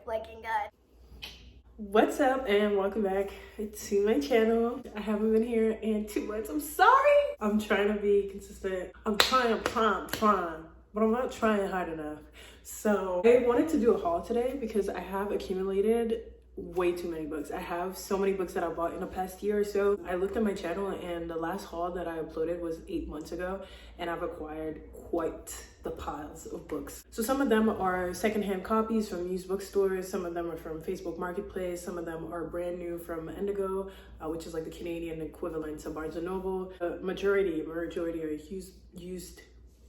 liking that. What's up and welcome back to my channel. I haven't been here in 2 months. I'm sorry. I'm trying to be consistent. I'm trying, but I'm not trying hard enough. So I wanted to do a haul today because I have accumulated way too many books. I have so many books that I bought in the past year or so. I looked at my channel and the last haul that I uploaded was 8 months ago, and I've acquired quite the piles of books. So some of them are secondhand copies from used bookstores, some of them are from Facebook Marketplace, some of them are brand new from Indigo, which is like the Canadian equivalent to Barnes & Noble. The majority are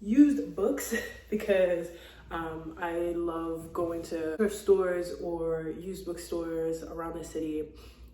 used books because I love going to thrift stores or used bookstores around the city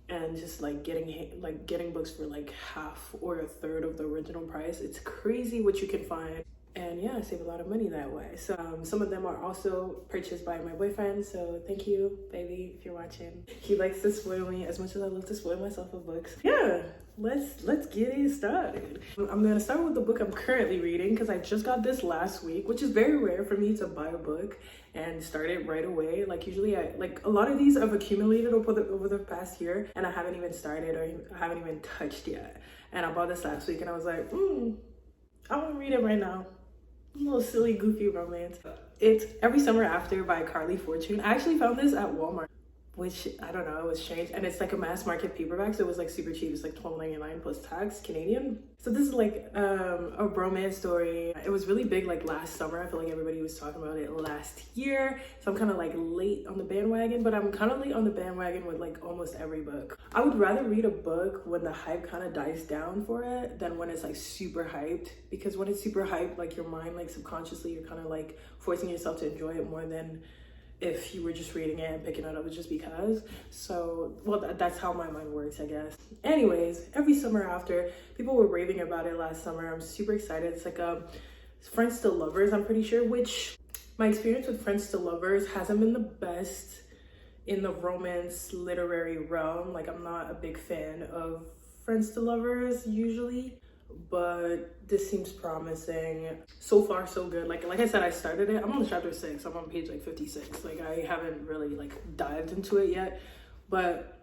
and just like getting books for like half or a third of the original price. It's crazy what you can find. And yeah, I save a lot of money that way. So some of them are also purchased by my boyfriend. So thank you, baby, if you're watching. He likes to spoil me as much as I love to spoil myself with books. Yeah, let's get it started. I'm gonna start with the book I'm currently reading because I just got this last week, which is very rare for me to buy a book and start it right away. Like usually a lot of these I've accumulated over the past year and I haven't even started or I haven't even touched yet. And I bought this last week and I was like, I want to read it right now. A little silly, goofy romance. It's Every Summer After by Carly Fortune. I actually found this at Walmart, which I don't know, it was strange. And it's like a mass market paperback, so it was like super cheap. It's like $12.99 plus tax, Canadian. So this is like a romance story. It was really big like last summer. I feel like everybody was talking about it last year. So I'm kind of like late on the bandwagon, but I'm kind of late on the bandwagon with like almost every book. I would rather read a book when the hype kind of dies down for it than when it's like super hyped. Because when it's super hyped, like your mind, like subconsciously, you're kind of like forcing yourself to enjoy it more than if you were just reading it and picking it up just because. So, well, that's how my mind works, I guess. Anyways, Every Summer After, people were raving about it last summer. I'm super excited. It's like Friends to Lovers, I'm pretty sure, which my experience with Friends to Lovers hasn't been the best in the romance literary realm. Like, I'm not a big fan of Friends to Lovers usually, but this seems promising. So far so good. Like I said, I started it. I'm on chapter 6. I'm on page like 56. Like I haven't really like dived into it yet, but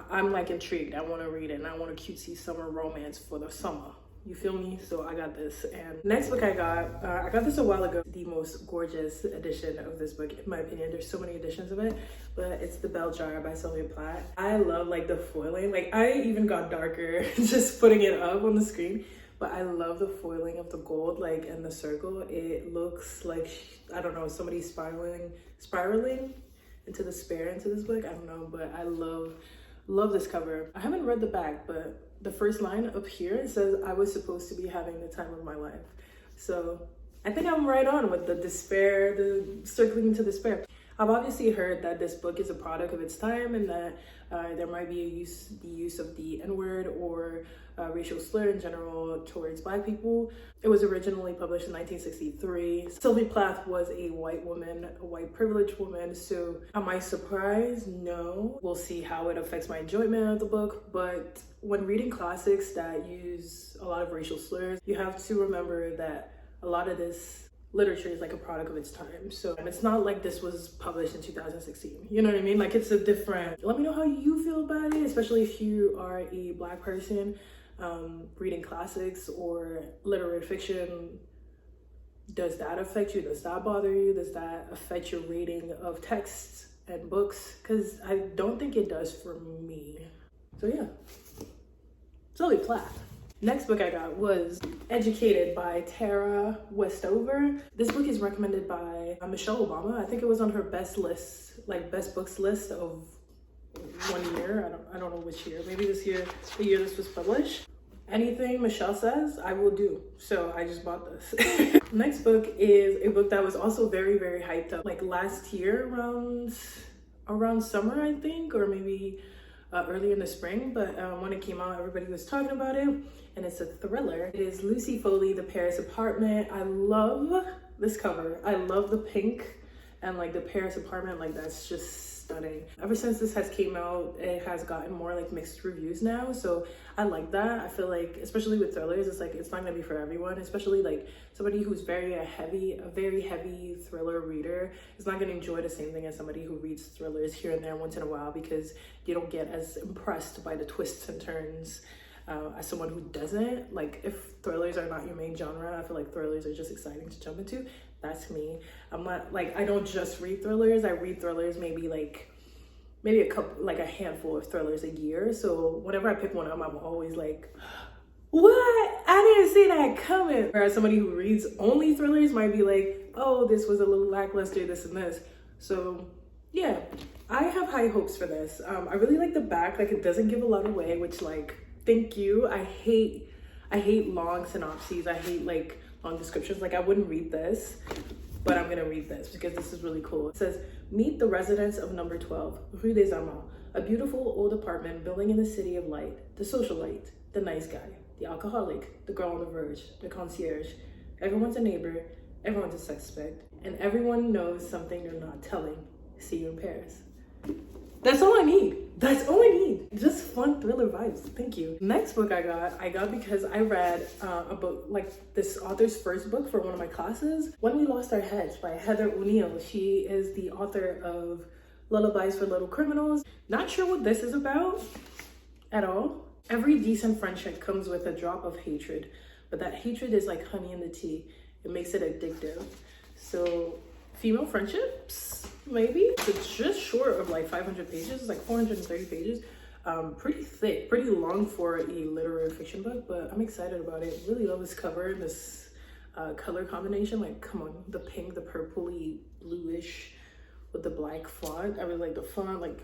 I'm like intrigued. I want to read it and I want a cutesy summer romance for the summer. You feel me? So I got this. And next book I got this a while ago. The most gorgeous edition of this book, in my opinion. There's so many editions of it, but it's The Bell Jar by Sylvia Plath. I love like the foiling. Like I even got darker just putting it up on the screen, but I love the foiling of the gold, like and the circle. It looks like, I don't know, somebody spiraling into despair into this book. I don't know, but I love this cover. I haven't read the back, but the first line up here, it says, I was supposed to be having the time of my life. So I think I'm right on with the despair, the circling into despair. I've obviously heard that this book is a product of its time and that there might be the use of the N-word or racial slur in general towards Black people. It was originally published in 1963. Sylvia Plath was a white woman, a white privileged woman. So am I surprised? No. We'll see how it affects my enjoyment of the book. But when reading classics that use a lot of racial slurs, you have to remember that a lot of this literature is like a product of its time. So it's not like this was published in 2016. You know what I mean? Like it's a different, let me know how you feel about it, especially if you are a Black person reading classics or literary fiction. Does that affect you? Does that bother you? Does that affect your rating of texts and books? Because I don't think it does for me. So yeah, Sylvia Plath. Next book I got was Educated by Tara Westover. This book is recommended by Michelle Obama. I think it was on her best list, like best books list of one year. I don't know which year. Maybe this year, the year this was published. Anything Michelle says, I will do. So I just bought this. Next book is a book that was also very, very hyped up. Like last year around summer, I think, or maybe early in the spring. But when it came out, everybody was talking about it. And it's a thriller. It is Lucy Foley, The Paris Apartment. I love this cover. I love the pink and like the Paris apartment. Like that's just stunning. Ever since this has came out, it has gotten more like mixed reviews now, so I like that. I feel like, especially with thrillers, it's like it's not gonna be for everyone, especially like somebody who's very very heavy thriller reader is not gonna enjoy the same thing as somebody who reads thrillers here and there once in a while, because you don't get as impressed by the twists and turns as someone who doesn't. Like, if thrillers are not your main genre, I feel like thrillers are just exciting to jump into. That's me. I'm not like, I don't just read thrillers. I read thrillers maybe a couple, like a handful of thrillers a year. So whenever I pick one up, I'm always like, what? I didn't see that coming. Whereas somebody who reads only thrillers might be like, oh, this was a little lackluster, this and this. So yeah, I have high hopes for this. I really like the back. Like, it doesn't give a lot away, which, like, thank you. I hate long synopses. I hate like long descriptions. Like, I wouldn't read this, but I'm gonna read this because this is really cool. It says, meet the residents of number 12, Rue des Amants, a beautiful old apartment building in the city of light, the socialite, the nice guy, the alcoholic, the girl on the verge, the concierge. Everyone's a neighbor, everyone's a suspect, and everyone knows something they're not telling. See you in Paris. That's all I need. That's all I need. Just fun thriller vibes. Thank you. Next book I got because I read a book, like this author's first book for one of my classes, When We Lost Our Heads by Heather O'Neill. She is the author of Lullabies for Little Criminals. Not sure what this is about at all. Every decent friendship comes with a drop of hatred, but that hatred is like honey in the tea. It makes it addictive. So female friendships, maybe. It's just short of like 500 pages. It's like 430 pages. Pretty thick, pretty long for a literary fiction book, but I'm excited about it. Really love this cover, this color combination. Like, come on, the pink, the purpley, bluish with the black font. I really like the font, like,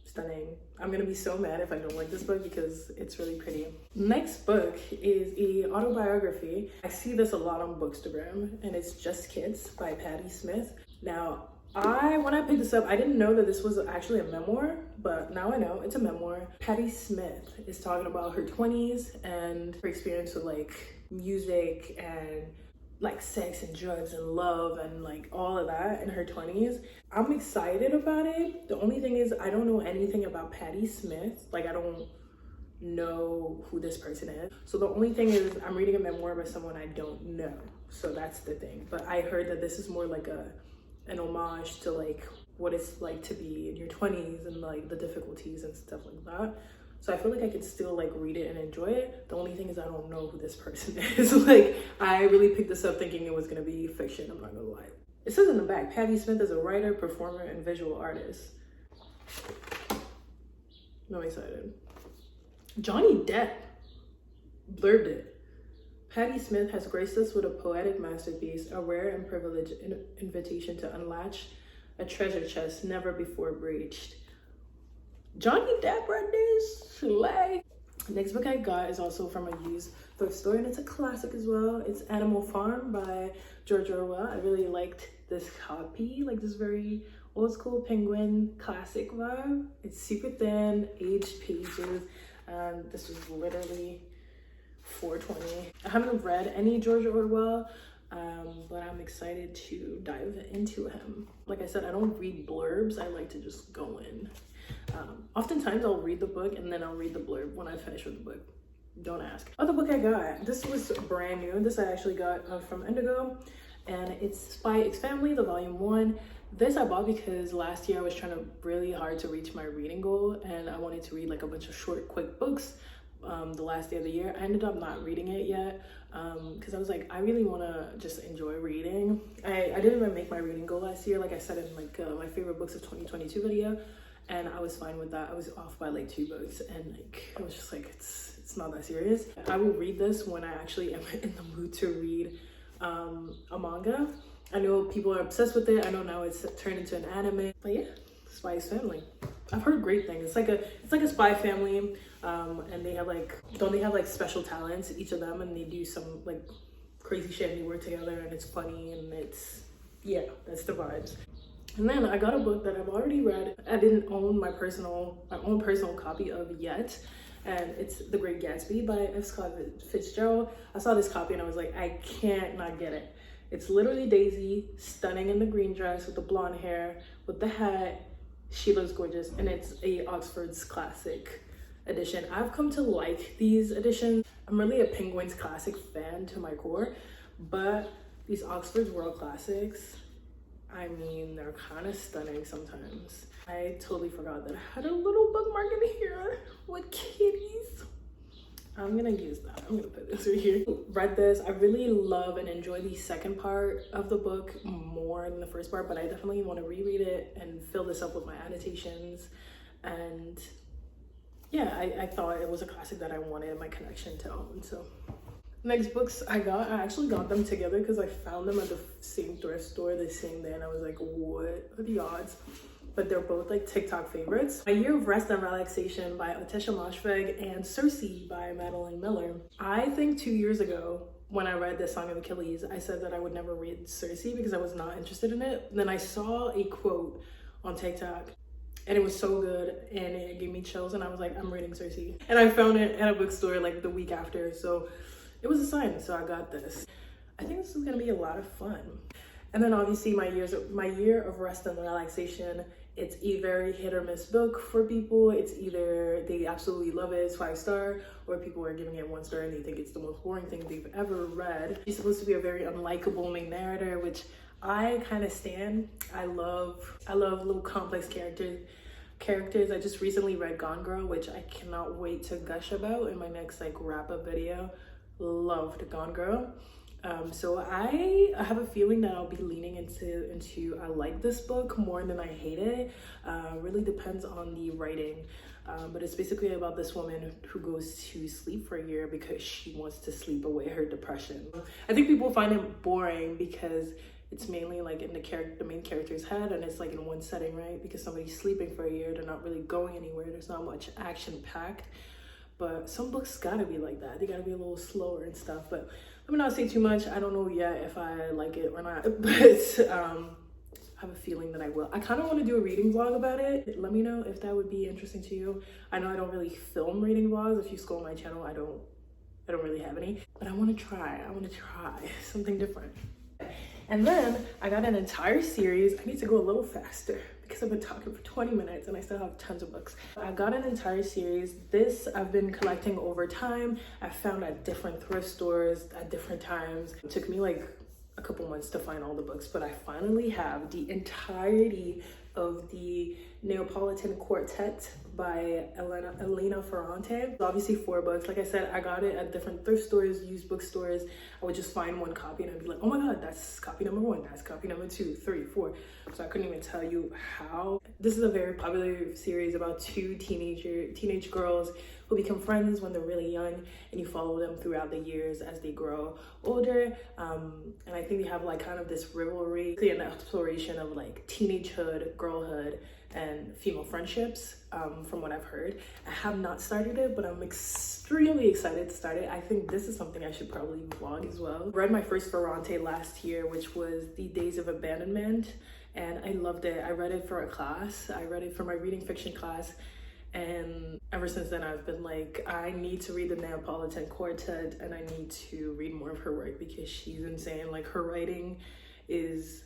stunning. I'm gonna be so mad if I don't like this book because it's really pretty. Next book is a autobiography. I see this a lot on Bookstagram, and it's Just Kids by Patti Smith. Now, when I picked this up, I didn't know that this was actually a memoir, but now I know it's a memoir. Patti Smith is talking about her 20s and her experience with like music and like sex and drugs and love and like all of that in her 20s. I'm excited about it. The only thing is, I don't know anything about Patti Smith. Like, I don't know who this person is. So the only thing is, I'm reading a memoir by someone I don't know. So that's the thing. But I heard that this is more like an homage to like what it's like to be in your 20s and like the difficulties and stuff like that. So I feel like I could still like read it and enjoy it. The only thing is, I don't know who this person is. Like, I really picked this up thinking it was gonna be fiction, I'm not gonna lie. It says in the back, Patti Smith is a writer, performer, and visual artist. I'm excited. Johnny Depp blurbed it. Patti Smith has graced us with a poetic masterpiece, a rare and privileged invitation to unlatch a treasure chest never before breached. Johnny Depp read this. Slay. Next book I got is also from a used thrift store, and it's a classic as well. It's Animal Farm by George Orwell. I really liked this copy, like this very old school penguin classic vibe. It's super thin, aged pages, and this was literally $4.20. I haven't read any George Orwell, but I'm excited to dive into him. Like I said, I don't read blurbs. I like to just go in. Oftentimes I'll read the book and then I'll read the blurb when I finish with the book. Don't ask. Other book I got, this was brand new. This I actually got from Indigo, and it's Spy X Family, the volume 1. This I bought because last year I was trying really hard to reach my reading goal, and I wanted to read like a bunch of short, quick books the last day of the year. I ended up not reading it yet because I was like, I really want to just enjoy reading. I didn't even make my reading goal last year, like I said in like my favorite books of 2022 video. And I was fine with that. I was off by like 2 books, and like I was just like, it's not that serious. I will read this when I actually am in the mood to read a manga. I know people are obsessed with it. I know now it's turned into an anime. But yeah, Spy X Family. I've heard great things. It's like a spy family, and they have like, don't they have like special talents, each of them, and they do some like crazy shit and they work together, and it's funny, and it's, yeah, that's the vibes. And then I got a book that I've already read. I didn't own my own personal copy of yet, and it's The Great Gatsby by F. Scott Fitzgerald. I saw this copy and I was like, I can't not get it. It's literally Daisy, stunning in the green dress with the blonde hair, with the hat, She Looks Gorgeous, and it's a Oxford's Classic edition. I've come to like these editions. I'm really a Penguin's Classic fan to my core, but these Oxford's World Classics, I mean, they're kind of stunning sometimes. I totally forgot that I had a little bookmark in here with kitties. I'm gonna use that. I'm gonna put this right here. Read this. I really love and enjoy the second part of the book more than the first part, but I definitely want to reread it and fill this up with my annotations. And yeah, I thought it was a classic that I wanted my connection to own. So next books I actually got them together because I found them at the same thrift store the same day, and I was like, what are the odds? But they're both like TikTok favorites. My Year of Rest and Relaxation by Otesha Moshfegh and Circe by Madeline Miller. I think 2 years ago when I read The Song of Achilles, I said that I would never read Circe because I was not interested in it. And then I saw a quote on TikTok and it was so good and it gave me chills, and I was like, I'm reading Circe. And I found it at a bookstore like the week after, so it was a sign, so I got this. I think this is gonna be a lot of fun. And then obviously my Year of Rest and Relaxation. It's a very hit or miss book for people. It's either they absolutely love it, it's 5-star, or people are giving it 1 star and they think it's the most boring thing they've ever read. She's supposed to be a very unlikable main narrator, which I kind of stan. I love little complex characters. I just recently read Gone Girl, which I cannot wait to gush about in my next like wrap up video. Loved Gone Girl. So I have a feeling that I'll be leaning into I like this book more than I hate it. Really depends on the writing, but it's basically about this woman who goes to sleep for a year because she wants to sleep away her depression. I think people find it boring because it's mainly like in the main character's head, and it's like in one setting, right? Because somebody's sleeping for a year, they're not really going anywhere, there's not much action packed. But some books gotta be like that. They gotta be a little slower and stuff. But let me not say too much. I don't know yet if I like it or not, but I have a feeling that I will. I kind of want to do a reading vlog about it. Let me know if that would be interesting to you. I know I don't really film reading vlogs. If you scroll my channel, I don't really have any, but I want to try. I want to try something different. And then I got an entire series. I need to go a little faster because I've been talking for 20 minutes and I still have tons of books. I got an entire series. This I've been collecting over time. I found at different thrift stores at different times. It took me like a couple months to find all the books, but I finally have the entirety of the Neapolitan Quartet by Elena Ferrante. Obviously 4 books. Like I said, I got it at different thrift stores, used bookstores. I would just find one copy and I'd be like, oh my god, that's copy number 1, that's copy number 2, 3, 4. So I couldn't even tell you how. This is a very popular series about 2 teenage girls who become friends when they're really young, and you follow them throughout the years as they grow older. And I think they have like kind of this rivalry, an exploration of like teenagehood, girlhood, and female friendships, from what I've heard. I have not started it, but I'm extremely excited to start it. I think this is something I should probably vlog as well. I read my first Ferrante last year, which was The Days of Abandonment, and I loved it. I read it for a class. I read it for my reading fiction class, and ever since then I've been like, I need to read the Neapolitan Quartet and I need to read more of her work because she's insane. Like, her writing is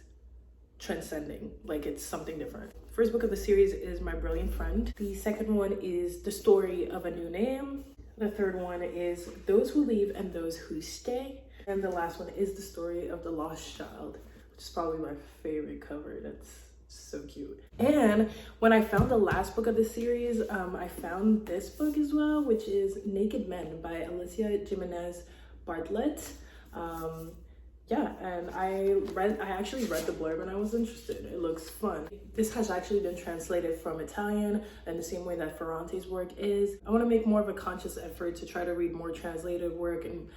transcending, like it's something different. First book of the series is My Brilliant Friend. The second one is The Story of a New Name. The third one is Those Who Leave and Those Who Stay. And the last one is The Story of the Lost Child, which is probably my favorite cover. That's so cute. And when I found the last book of the series, I found this book as well, which is Naked Men by Alicia Jimenez Bartlett. Yeah, and I actually read the blurb and I was interested. It looks fun. This has actually been translated from Italian in the same way that Ferrante's work is. I want to make more of a conscious effort to try to read more translated work and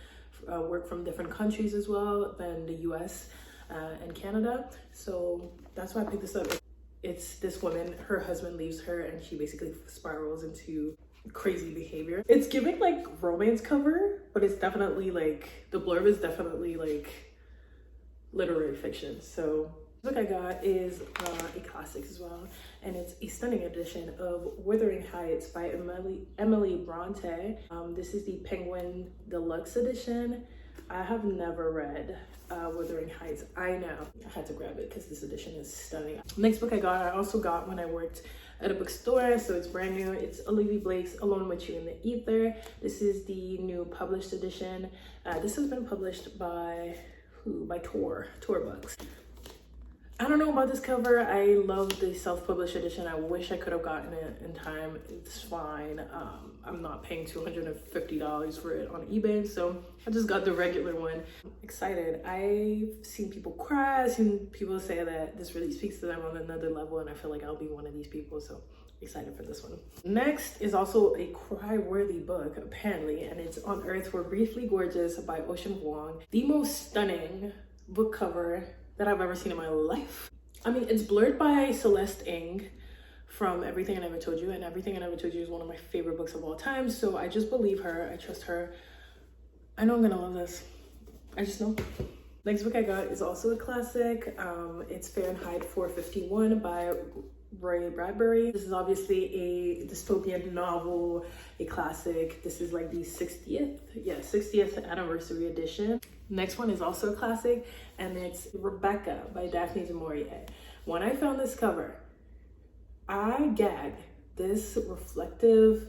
work from different countries as well than the US and Canada. So that's why I picked this up. It's this woman, her husband leaves her and she basically spirals into crazy behavior. It's giving like romance cover, but it's definitely like, the blurb is definitely like literary fiction. So the book I got is a classic as well, and it's a stunning edition of Wuthering Heights by Emily Bronte. This is the Penguin Deluxe edition. I have never read Wuthering Heights. I know, I had to grab it because this edition is stunning. Next book I also got when I worked at a bookstore, so it's brand new. It's Olivia Blake's Alone With You in the Ether. This is the new published edition. This has been published by who? By Tor Books. I don't know about this cover. I love the self-published edition. I wish I could have gotten it in time. It's fine. I'm not paying $250 for it on eBay, so I just got the regular one. I'm excited. I've seen people cry. I've seen people say that this really speaks to them on another level, and I feel like I'll be one of these people, so excited for this one. Next is also a cry-worthy book, apparently, and it's On Earth We're Briefly Gorgeous by Ocean Vuong. The most stunning book cover that I've ever seen in my life. I mean, it's blurred by Celeste Ng from Everything I Never Told You, and Everything I Never Told You is one of my favorite books of all time, so I just believe her, I trust her. I know I'm gonna love this. I just know. Next book I got is also a classic. It's Fahrenheit 451 by Ray Bradbury. This is obviously a dystopian novel, a classic. This is like the 60th anniversary edition. Next one is also a classic, and it's Rebecca by Daphne du Maurier. When I found this cover, I gagged. This reflective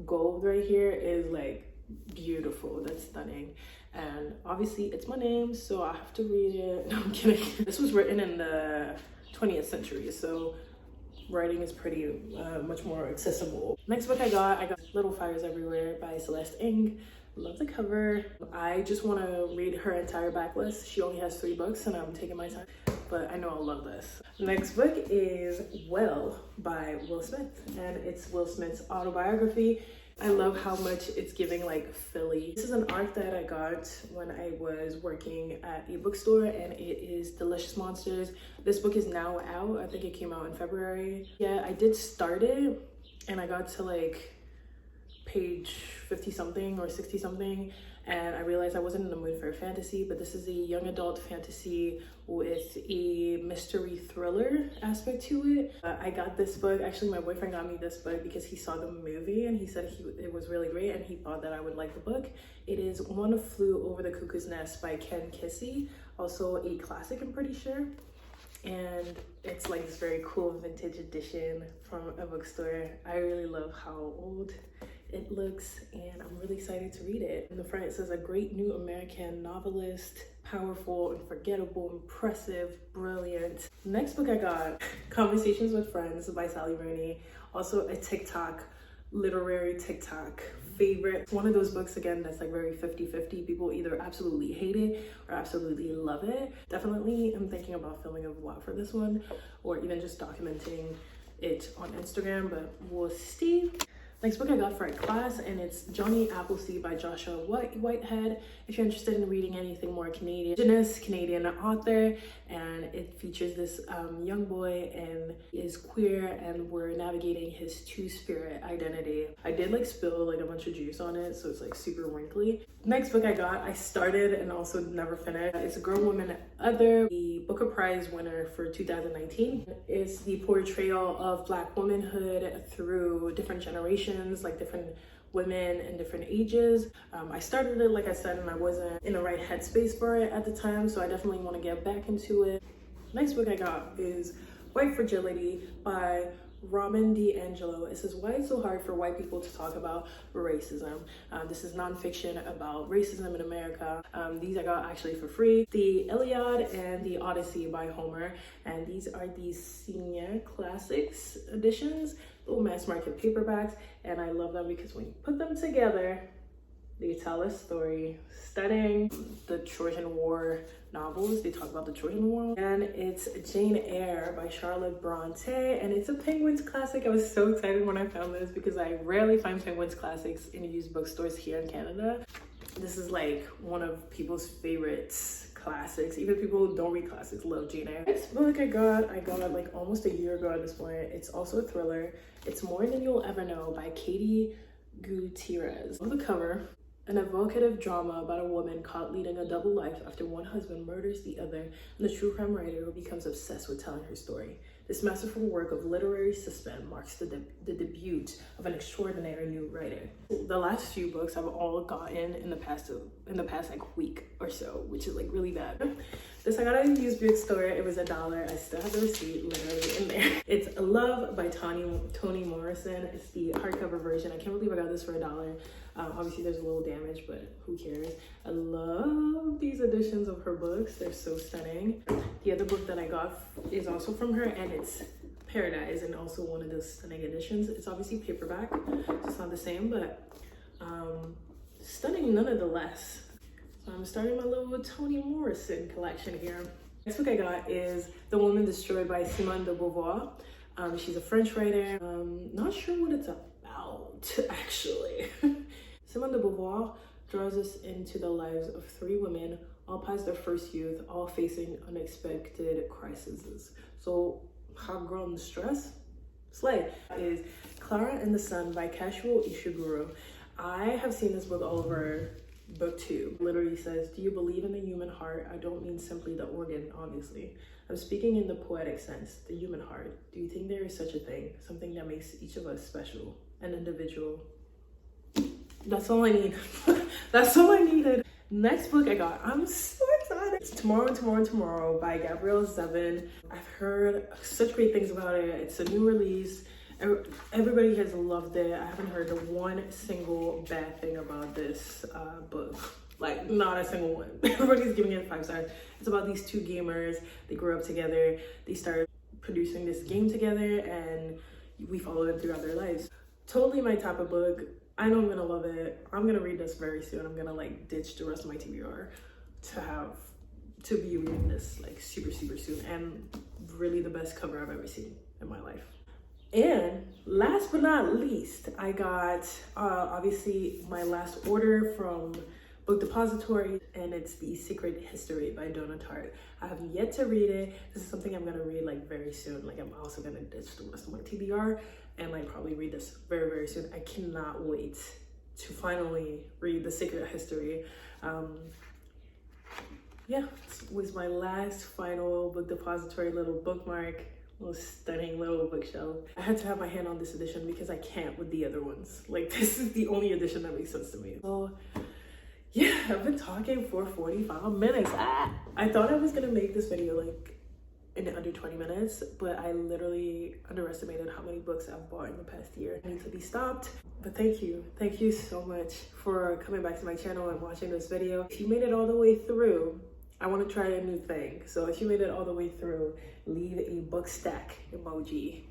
gold right here is like beautiful. That's stunning. And obviously it's my name, so I have to read it. No, I'm kidding. This was written in the 20th century, so writing is pretty much more accessible. Next book I got Little Fires Everywhere by Celeste Ng. Love the cover. I just want to read her entire backlist. She only has 3 books and I'm taking my time, but I know I'll love this. Next book is Well by Will Smith, and it's Will Smith's autobiography. I love how much it's giving like Philly. This is an arc that I got when I was working at a bookstore, and it is Delicious Monsters. This book is now out. I think it came out in February. Yeah, I did start it and I got to like page 50 something or 60 something, and I realized I wasn't in the mood for a fantasy, but this is a young adult fantasy with a mystery thriller aspect to it. I got this book, actually my boyfriend got me this book because he saw the movie and he said it was really great and he thought that I would like the book. It is One Flew Over the Cuckoo's Nest by Ken Kesey, also a classic I'm pretty sure. And it's like this very cool vintage edition from a bookstore. I really love how old it looks, and I'm really excited to read it. In the front it says, a great new American novelist, powerful, unforgettable, impressive, brilliant. Next book I got, Conversations with Friends by Sally Rooney, also a TikTok, literary TikTok favorite. It's one of those books again that's like very 50-50. People either absolutely hate it or absolutely love it. Definitely I'm thinking about filming a vlog for this one, or even just documenting it on Instagram, but we'll see. Next book I got for a class, and it's Johnny Appleseed by Joshua Whitehead. If you're interested in reading anything more Canadian author, and it features this young boy and is queer, and we're navigating his two-spirit identity. I did like spill like a bunch of juice on it, so it's like super wrinkly. Next book I got, I started and also never finished. It's A Girl, Woman, Other, the Booker Prize winner for 2019. It's the portrayal of Black womanhood through different generations, like different women in different ages. I started it, like I said, and I wasn't in the right headspace for it at the time, so I definitely want to get back into it. Next book I got is White Fragility by Robin DiAngelo. It says, why it's so hard for white people to talk about racism. This is nonfiction about racism in America. These I got actually for free. The Iliad and the Odyssey by Homer, and these are the senior classics editions, little mass market paperbacks, and I love them because when you put them together, they tell a story. Stunning. The Trojan War novels, they talk about the Trojan War. And it's Jane Eyre by Charlotte Bronte, and it's a Penguins classic. I was so excited when I found this because I rarely find Penguins classics in used bookstores here in Canada. This is like one of people's favorites classics. Even people who don't read classics love Jane Eyre. Next book I got like almost a year ago at this point. It's also a thriller. It's More Than You'll Ever Know by Katie Gutierrez. On the cover, An evocative drama about a woman caught leading a double life after one husband murders the other, and the true crime writer who becomes obsessed with telling her story. This masterful work of literary suspense marks the debut of an extraordinary new writer. The last few books I've all gotten in the past like week or so, which is like really bad. This I got at a used bookstore. It was $1. I still have the receipt literally in there. It's Love by Toni Morrison. It's the hardcover version. I can't believe I got this for $1. Obviously there's a little damage, but who cares? I love these editions of her books. They're so stunning. The other book that I got is also from her, and it's Paradise, and also one of those stunning editions. It's obviously paperback, so it's not the same, but stunning nonetheless. So I'm starting my little Toni Morrison collection here. Next book I got is The Woman Destroyed by Simone de Beauvoir. She's a French writer. Not sure what it's about, actually. Simone de Beauvoir draws us into the lives of 3 women, all past their first youth, all facing unexpected crises. So, hot girl in stress? Slay. Is Clara and the Sun by Kazuo Ishiguro. I have seen this book all over booktube. It literally says, do you believe in the human heart? I don't mean simply the organ, obviously. I'm speaking in the poetic sense, the human heart. Do you think there is such a thing? Something that makes each of us special, an individual? That's all I need. That's all I needed. Next book I got, I'm so excited. It's Tomorrow by Gabrielle Zevin. I've heard such great things about it. It's a new release. Everybody has loved it. I haven't heard one single bad thing about this book. Like, not a single one. Everybody's giving it 5 stars. It's about these 2 gamers. They grew up together. They started producing this game together, and we follow them throughout their lives. Totally my type of book. I know I'm gonna love it. I'm gonna read this very soon. I'm gonna like ditch the rest of my TBR to be reading this like super soon. And really the best cover I've ever seen in my life. And last but not least, I got obviously my last order from Book Depository, and it's The Secret History by Donna Tartt. I have yet to read it. This is something I'm gonna read like very soon. Like, I'm also gonna ditch the rest of my TBR and like probably read this very soon. I cannot wait to finally read The Secret History. Yeah, this was my last final Book Depository little bookmark. Little stunning little bookshelf. I had to have my hand on this edition because I can't with the other ones. Like, this is the only edition that makes sense to me. So yeah, I've been talking for 45 minutes. I thought I was gonna make this video like in under 20 minutes, but I literally underestimated how many books I've bought in the past year. I need to be stopped. But thank you so much for coming back to my channel and watching this video. If you made it all the way through, I want to try a new thing. So if you made it all the way through, leave a book stack emoji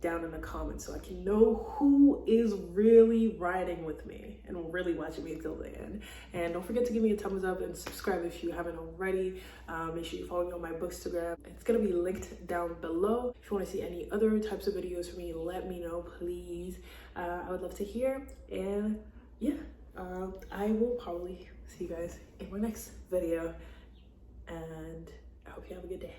down in the comments so I can know who is really riding with me and really watching me until the end. And don't forget to give me a thumbs up and subscribe if you haven't already. Make sure you follow me on my bookstagram. It's gonna be linked down below. If you want to see any other types of videos from me, let me know, please. I would love to hear. And yeah, I will probably see you guys in my next video. And I hope you have a good day.